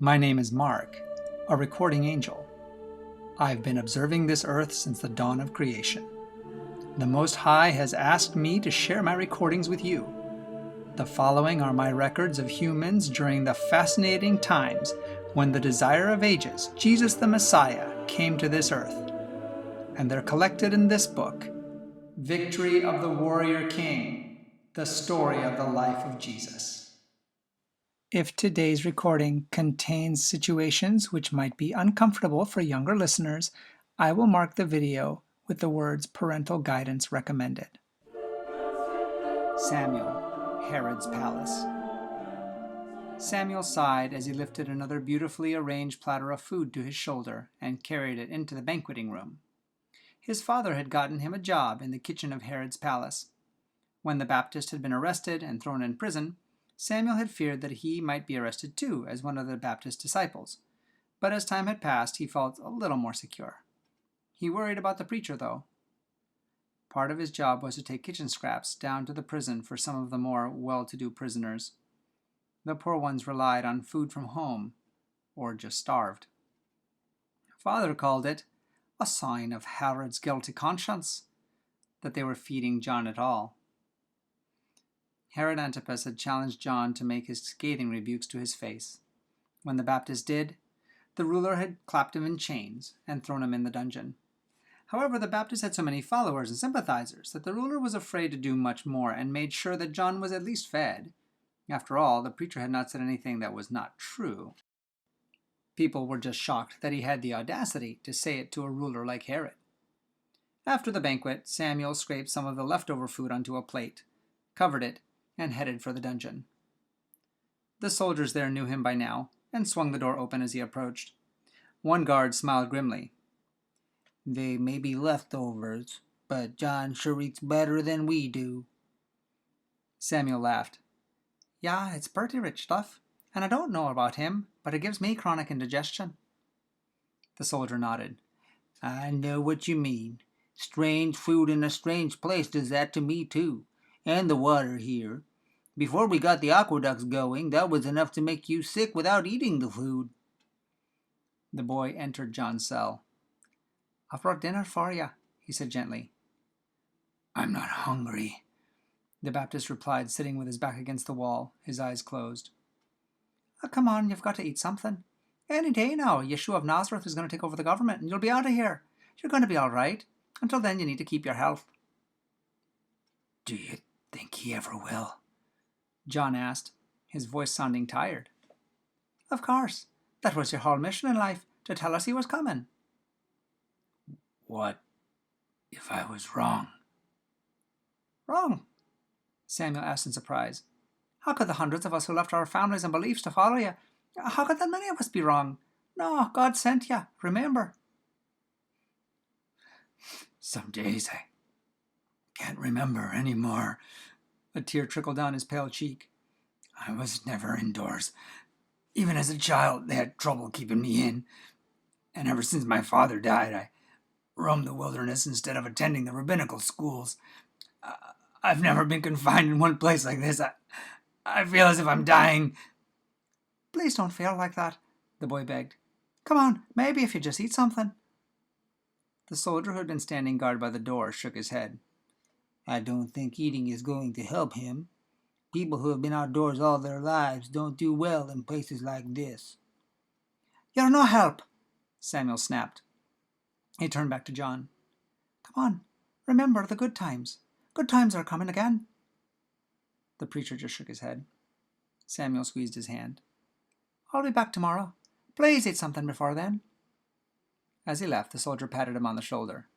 My name is Mark, a recording angel. I've been observing this earth since the dawn of creation. The Most High has asked me to share my recordings with you. The following are my records of humans during the fascinating times when the desire of ages, Jesus the Messiah, came to this earth. And they're collected in this book, Victory of the Warrior King, the story of the life of Jesus. If today's recording contains situations which might be uncomfortable for younger listeners, I will mark the video with the words parental guidance recommended. Samuel, Herod's palace. Samuel sighed as he lifted another beautifully arranged platter of food to his shoulder and carried it into the banqueting room. His father had gotten him a job in the kitchen of Herod's palace. When the Baptist had been arrested and thrown in prison, Samuel had feared that he might be arrested too as one of the Baptist disciples, but as time had passed, he felt a little more secure. He worried about the preacher, though. Part of his job was to take kitchen scraps down to the prison for some of the more well-to-do prisoners. The poor ones relied on food from home, or just starved. Father called it a sign of Herod's guilty conscience that they were feeding John at all. Herod Antipas had challenged John to make his scathing rebukes to his face. When the Baptist did, the ruler had clapped him in chains and thrown him in the dungeon. However, the Baptist had so many followers and sympathizers that the ruler was afraid to do much more and made sure that John was at least fed. After all, the preacher had not said anything that was not true. People were just shocked that he had the audacity to say it to a ruler like Herod. After the banquet, Samuel scraped some of the leftover food onto a plate, covered it, and headed for the dungeon. The soldiers there knew him by now and swung the door open as he approached. One guard smiled grimly. "They may be leftovers, but John sure eats better than we do." Samuel laughed. "Yeah, it's pretty rich stuff, and I don't know about him, but it gives me chronic indigestion." The soldier nodded. "I know what you mean. Strange food in a strange place does that to me too, and the water here. Before we got the aqueducts going, that was enough to make you sick without eating the food." The boy entered John's cell. "I've brought dinner for you," he said gently. "I'm not hungry," the Baptist replied, sitting with his back against the wall, his eyes closed. "Oh, come on, you've got to eat something. Any day now, Yeshua of Nazareth is going to take over the government, and you'll be out of here. You're going to be all right. Until then, you need to keep your health." "Do you think he ever will?" John asked, his voice sounding tired. "Of course. That was your whole mission in life, to tell us he was coming." "What if I was wrong?" "Wrong?" Samuel asked in surprise. "How could the hundreds of us who left our families and beliefs to follow you, how could that many of us be wrong? No, God sent you, remember." "Some days I can't remember anymore." A tear trickled down his pale cheek. "I was never indoors. Even as a child, they had trouble keeping me in. And ever since my father died, I roamed the wilderness instead of attending the rabbinical schools. I've never been confined in one place like this. I feel as if I'm dying." "Please don't feel like that," the boy begged. "Come on, maybe if you just eat something." The soldier who had been standing guard by the door shook his head. "I don't think eating is going to help him. People who have been outdoors all their lives don't do well in places like this." "You're no help," Samuel snapped. He turned back to John. "Come on, remember the good times. Good times are coming again." The preacher just shook his head. Samuel squeezed his hand. "I'll be back tomorrow. Please eat something before then." As he left, the soldier patted him on the shoulder.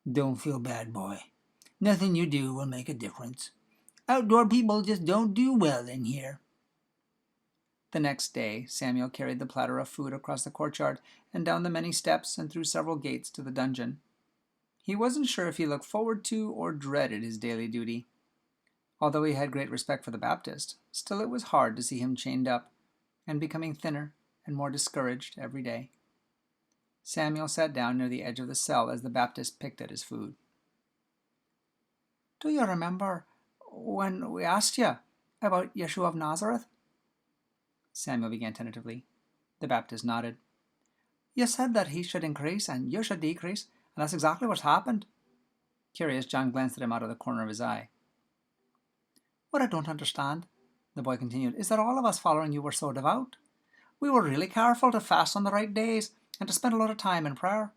"Don't feel bad, boy. Nothing you do will make a difference. Outdoor people just don't do well in here." The next day, Samuel carried the platter of food across the courtyard and down the many steps and through several gates to the dungeon. He wasn't sure if he looked forward to or dreaded his daily duty. Although he had great respect for the Baptist, still it was hard to see him chained up and becoming thinner and more discouraged every day. Samuel sat down near the edge of the cell as the Baptist picked at his food. "Do you remember when we asked you about Yeshua of Nazareth?" Samuel began tentatively. The Baptist nodded. You said that he should increase and you should decrease, and that's exactly what's happened. Curious, John glanced at him out of the corner of his eye. What I don't understand, the boy continued, is that all of us following you were so devout. We were really careful to fast on the right days and to spend a lot of time in prayer.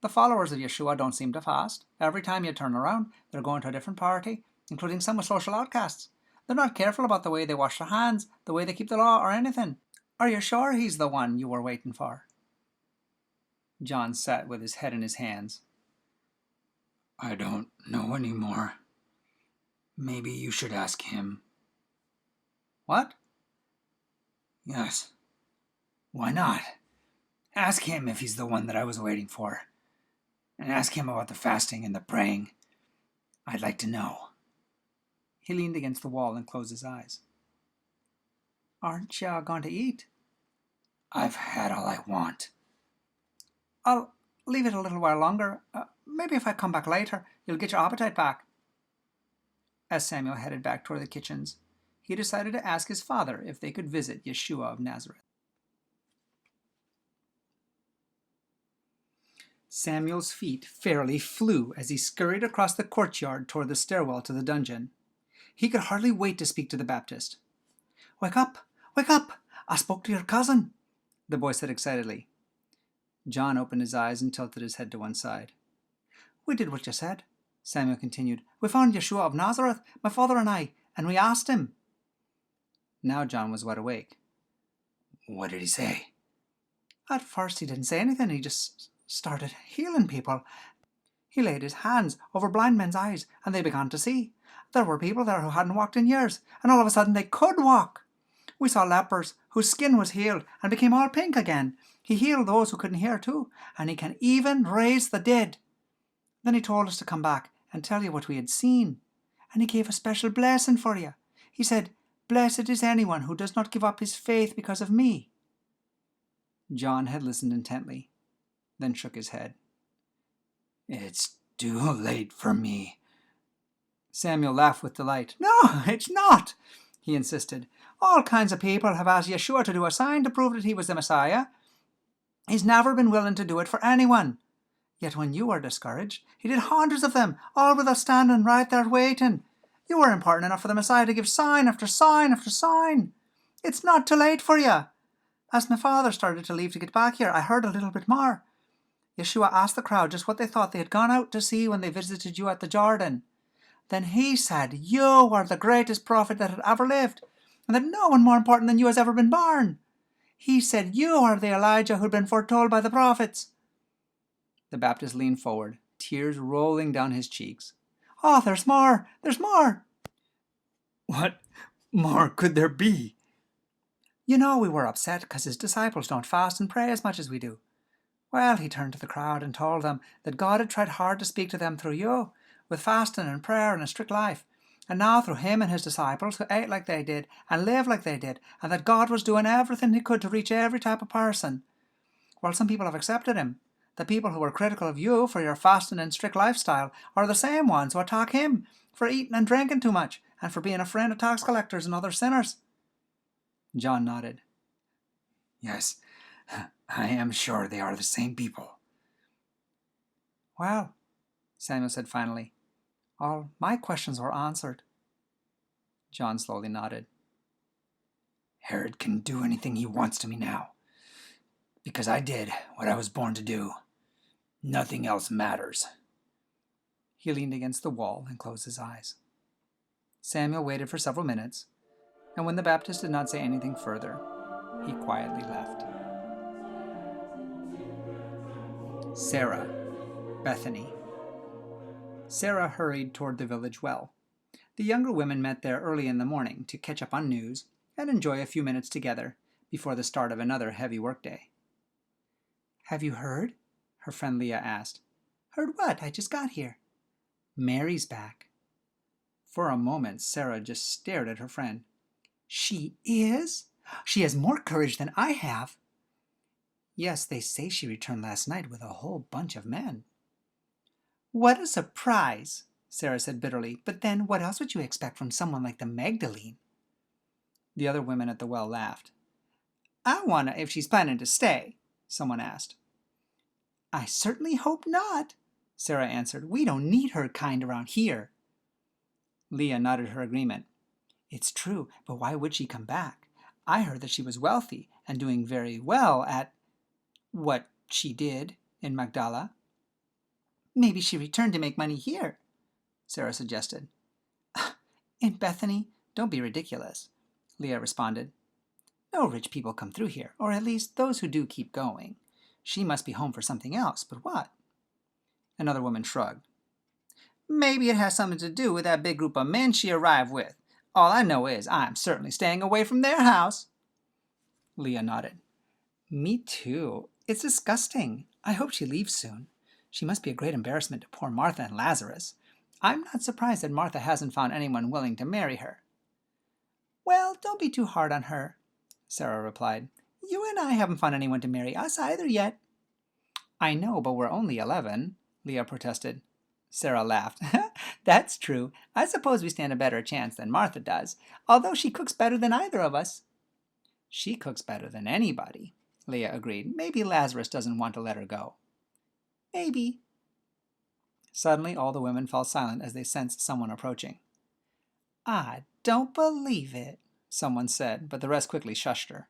The followers of Yeshua don't seem to fast. Every time you turn around, they're going to a different party, including some with social outcasts. They're not careful about the way they wash their hands, the way they keep the law, or anything. Are you sure he's the one you were waiting for? John sat with his head in his hands. I don't know anymore. Maybe you should ask him. What? Yes. Why not? Ask him if he's the one that I was waiting for. And ask him about the fasting and the praying. I'd like to know. He leaned against the wall and closed his eyes. Aren't you going to eat? I've had all I want. I'll leave it a little while longer. Maybe if I come back later, you'll get your appetite back. As Samuel headed back toward the kitchens, he decided to ask his father if they could visit Yeshua of Nazareth. Samuel's feet fairly flew as he scurried across the courtyard toward the stairwell to the dungeon. He could hardly wait to speak to the Baptist. Wake up! Wake up! I spoke to your cousin, the boy said excitedly. John opened his eyes and tilted his head to one side. We did what you said, Samuel continued. We found Yeshua of Nazareth, my father and I, and we asked him. Now John was wide awake. What did he say? At first he didn't say anything. He just started healing people. He laid his hands over blind men's eyes, and they began to see. There were people there who hadn't walked in years, and all of a sudden they could walk. We saw lepers whose skin was healed and became all pink again. He healed those who couldn't hear too, and he can even raise the dead. Then he told us to come back and tell you what we had seen, and he gave a special blessing for you. He said, Blessed is anyone who does not give up his faith because of me. John had listened intently, then shook his head. It's too late for me. Samuel laughed with delight. No, it's not, he insisted. All kinds of people have asked Yeshua to do a sign to prove that he was the Messiah. He's never been willing to do it for anyone. Yet when you were discouraged, he did hundreds of them, all with us standing right there waiting. You were important enough for the Messiah to give sign after sign after sign. It's not too late for you. As my father started to leave to get back here, I heard a little bit more. Yeshua asked the crowd just what they thought they had gone out to see when they visited you at the Jordan. Then he said, you are the greatest prophet that had ever lived, and that no one more important than you has ever been born. He said, you are the Elijah who had been foretold by the prophets. The Baptist leaned forward, tears rolling down his cheeks. Oh, there's more! There's more! What more could there be? You know we were upset because his disciples don't fast and pray as much as we do. Well, he turned to the crowd and told them that God had tried hard to speak to them through you, with fasting and prayer and a strict life, and now through him and his disciples who ate like they did and lived like they did, and that God was doing everything he could to reach every type of person. Well, some people have accepted him. The people who were critical of you for your fasting and strict lifestyle are the same ones who attack him for eating and drinking too much and for being a friend of tax collectors and other sinners. John nodded. Yes, I am sure they are the same people. Well, Samuel said finally, all my questions were answered. John slowly nodded. Herod can do anything he wants to me now, because I did what I was born to do. Nothing else matters. He leaned against the wall and closed his eyes. Samuel waited for several minutes, and when the Baptist did not say anything further, he quietly left. Sarah, Bethany. Sarah hurried toward the village well. The younger women met there early in the morning to catch up on news and enjoy a few minutes together before the start of another heavy workday. Have you heard? Her friend Leah asked. Heard what? I just got here. Mary's back. For a moment, Sarah just stared at her friend. She is? She has more courage than I have. Yes, they say she returned last night with a whole bunch of men. What a surprise, Sarah said bitterly. But then what else would you expect from someone like the Magdalene? The other women at the well laughed. I wonder if she's planning to stay, someone asked. I certainly hope not, Sarah answered. We don't need her kind around here. Leah nodded her agreement. It's true, but why would she come back? I heard that she was wealthy and doing very well at what she did in Magdala. Maybe she returned to make money here, Sarah suggested. In Bethany? Don't be ridiculous, Leah responded. No rich people come through here, or at least those who do keep going. She must be home for something else, but what? Another woman shrugged. Maybe it has something to do with that big group of men she arrived with. All I know is I'm certainly staying away from their house. Leah nodded. Me too. It's disgusting. I hope she leaves soon. She must be a great embarrassment to poor Martha and Lazarus. I'm not surprised that Martha hasn't found anyone willing to marry her. Well, don't be too hard on her, Sarah replied. You and I haven't found anyone to marry us either yet. I know, but we're only 11, Leah protested. Sarah laughed. That's true. I suppose we stand a better chance than Martha does, although she cooks better than either of us. She cooks better than anybody, Leah agreed. Maybe Lazarus doesn't want to let her go. Maybe. Suddenly all the women fell silent as they sensed someone approaching. I don't believe it, someone said, but the rest quickly shushed her.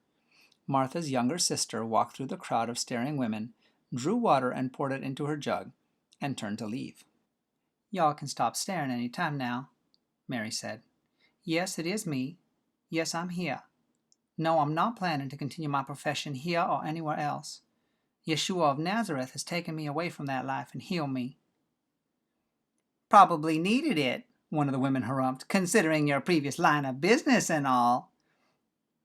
Martha's younger sister walked through the crowd of staring women, drew water and poured it into her jug, and turned to leave. Y'all can stop staring any time now, Mary said. Yes, it is me. Yes, I'm here. No, I'm not planning to continue my profession here or anywhere else. Yeshua of Nazareth has taken me away from that life and healed me. Probably needed it, one of the women harumphed, considering your previous line of business and all.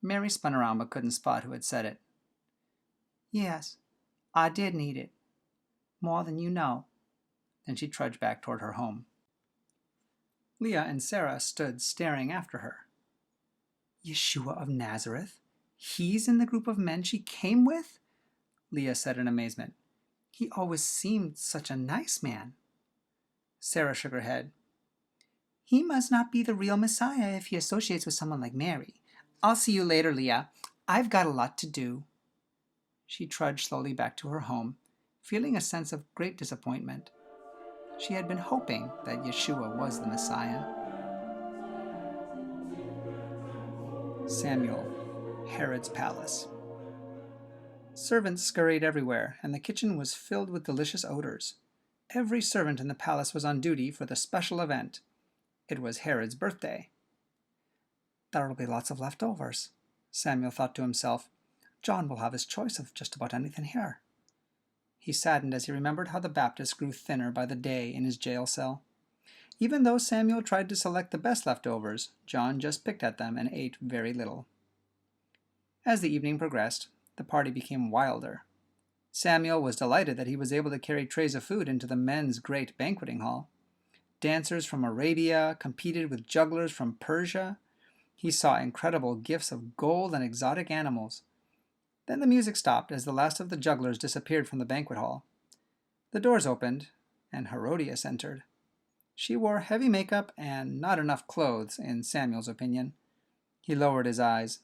Mary spun around but couldn't spot who had said it. Yes, I did need it. More than you know. Then she trudged back toward her home. Leah and Sarah stood staring after her. Yeshua of Nazareth? He's in the group of men she came with? Leah said in amazement. He always seemed such a nice man. Sarah shook her head. He must not be the real Messiah if he associates with someone like Mary. I'll see you later, Leah. I've got a lot to do. She trudged slowly back to her home, feeling a sense of great disappointment. She had been hoping that Yeshua was the Messiah. Samuel, Herod's palace. Servants scurried everywhere, and the kitchen was filled with delicious odors. Every servant in the palace was on duty for the special event. It was Herod's birthday. There'll be lots of leftovers, Samuel thought to himself. John will have his choice of just about anything here. He saddened as he remembered how the Baptist grew thinner by the day in his jail cell. Even though Samuel tried to select the best leftovers, John just picked at them and ate very little. As the evening progressed, the party became wilder. Samuel was delighted that he was able to carry trays of food into the men's great banqueting hall. Dancers from Arabia competed with jugglers from Persia. He saw incredible gifts of gold and exotic animals. Then the music stopped as the last of the jugglers disappeared from the banquet hall. The doors opened, and Herodias entered. She wore heavy makeup and not enough clothes, in Samuel's opinion. He lowered his eyes.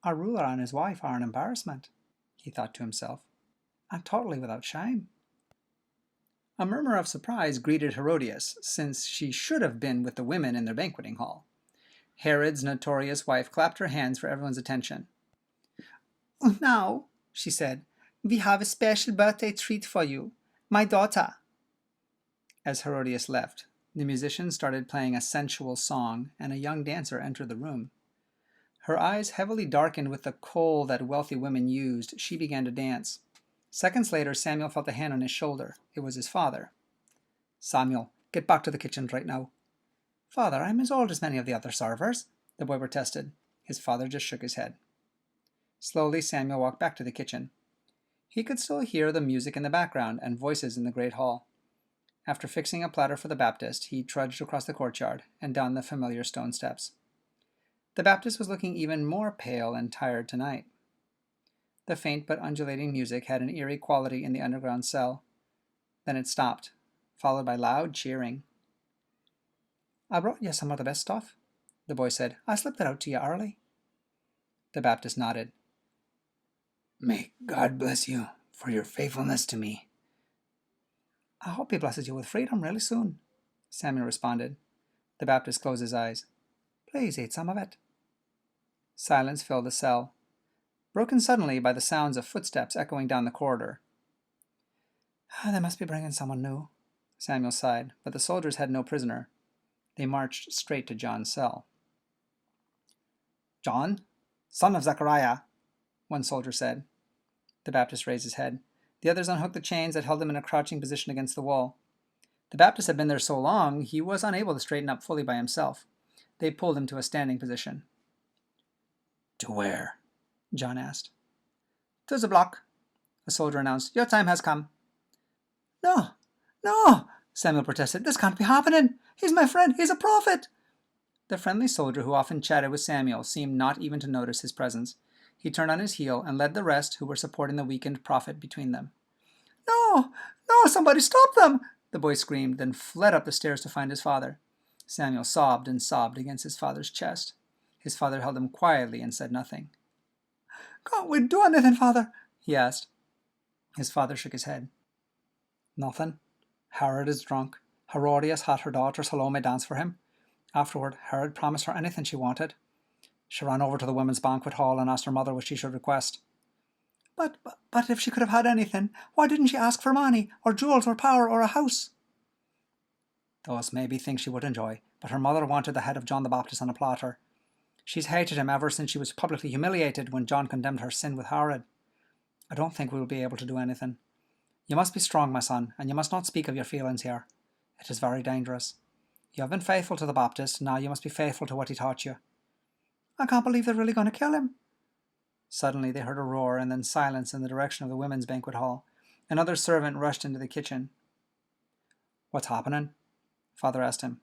Our ruler and his wife are an embarrassment, he thought to himself. I'm totally without shame. A murmur of surprise greeted Herodias, since she should have been with the women in their banqueting hall. Herod's notorious wife clapped her hands for everyone's attention. Now, she said, we have a special birthday treat for you, my daughter. As Herodias left, the musicians started playing a sensual song, and a young dancer entered the room. Her eyes heavily darkened with the kohl that wealthy women used. She began to dance. Seconds later, Samuel felt a hand on his shoulder. It was his father. Samuel, get back to the kitchen right now. Father, I'm as old as many of the other servers, the boy protested. His father just shook his head. Slowly, Samuel walked back to the kitchen. He could still hear the music in the background and voices in the great hall. After fixing a platter for the Baptist, he trudged across the courtyard and down the familiar stone steps. The Baptist was looking even more pale and tired tonight. The faint but undulating music had an eerie quality in the underground cell. Then it stopped, followed by loud cheering. I brought you some of the best stuff, the boy said. I slipped it out to you early. The Baptist nodded. May God bless you for your faithfulness to me. I hope he blesses you with freedom really soon, Samuel responded. The Baptist closed his eyes. Please eat some of it. Silence filled the cell, broken suddenly by the sounds of footsteps echoing down the corridor. They must be bringing someone new, Samuel sighed, but the soldiers had no prisoner. They marched straight to John's cell. John, son of Zechariah, one soldier said. The Baptist raised his head. The others unhooked the chains that held him in a crouching position against the wall. The Baptist had been there so long he was unable to straighten up fully by himself. They pulled him to a standing position. To where? John asked. To the block, a soldier announced. Your time has come. No, Samuel protested. This can't be happening. He's my friend. He's a prophet. The friendly soldier who often chatted with Samuel seemed not even to notice his presence. He turned on his heel and led the rest, who were supporting the weakened prophet, between them. No, somebody stop them, the boy screamed, then fled up the stairs to find his father. Samuel sobbed and sobbed against his father's chest. His father held him quietly and said nothing. Can't we do anything, father? He asked. His father shook his head. Nothing. Herod is drunk. Herodias had her daughter Salome dance for him. Afterward, Herod promised her anything she wanted. She ran over to the women's banquet hall and asked her mother what she should request. But if she could have had anything, why didn't she ask for money, or jewels, or power, or a house? Those may be things she would enjoy, but her mother wanted the head of John the Baptist on a platter. She's hated him ever since she was publicly humiliated when John condemned her sin with Herod. I don't think we will be able to do anything. You must be strong, my son, and you must not speak of your feelings here. It is very dangerous. You have been faithful to the Baptist, now you must be faithful to what he taught you. I can't believe they're really going to kill him. Suddenly they heard a roar and then silence in the direction of the women's banquet hall. Another servant rushed into the kitchen. What's happening? Father asked him.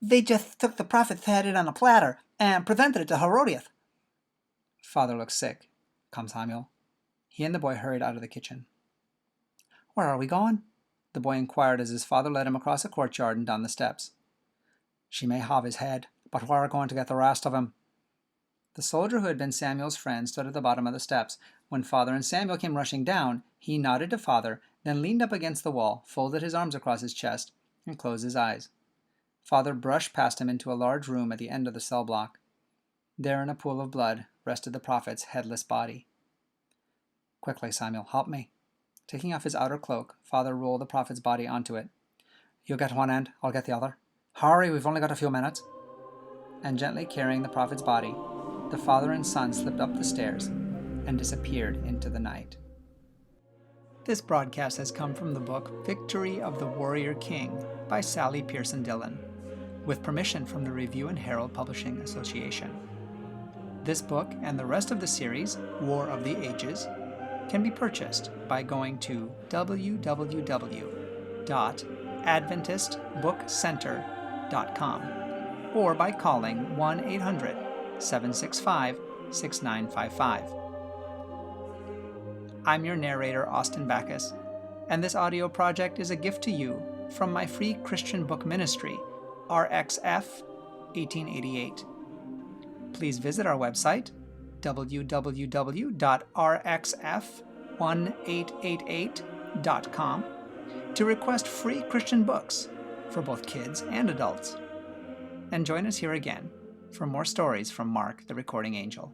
They just took the prophet's head in on a platter and presented it to Herodias. Father looked sick. Come, Samuel. He and the boy hurried out of the kitchen. Where are we going? The boy inquired as his father led him across the courtyard and down the steps. She may have his head, but where are we going to get the rest of him? The soldier who had been Samuel's friend stood at the bottom of the steps. When Father and Samuel came rushing down, he nodded to Father, then leaned up against the wall, folded his arms across his chest, and closed his eyes. Father brushed past him into a large room at the end of the cell block. There, in a pool of blood, rested the prophet's headless body. Quickly, Samuel, help me. Taking off his outer cloak, Father rolled the prophet's body onto it. You get one end, I'll get the other. Hurry, we've only got a few minutes. And gently carrying the prophet's body, the father and son slipped up the stairs and disappeared into the night. This broadcast has come from the book Victory of the Warrior King by Sally Pierson Dillon, with permission from the Review and Herald Publishing Association. This book and the rest of the series, War of the Ages, can be purchased by going to www.adventistbookcenter.com or by calling 1-800-765-6955. I'm your narrator, Austin Backus, and this audio project is a gift to you from my free Christian book ministry, RXF 1888. Please visit our website, www.rxf1888.com, to request free Christian books for both kids and adults. And join us here again for more stories from Mark the Recording Angel.